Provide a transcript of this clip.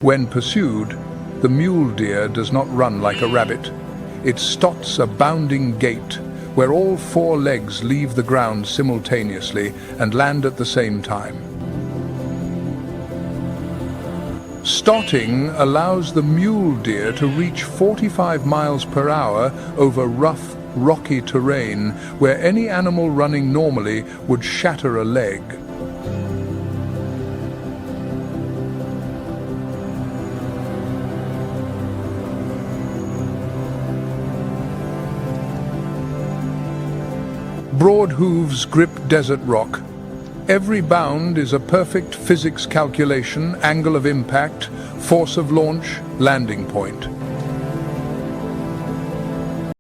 When pursued, the mule deer does not run like a rabbit. It stots a bounding gait, where all four legs leave the ground simultaneously and land at the same time. Stotting allows the mule deer to reach 45 miles per hour over rough, rocky terrain, where any animal running normally would shatter a leg. Broad hooves grip desert rock. Every bound is a perfect physics calculation, angle of impact, force of launch, landing point.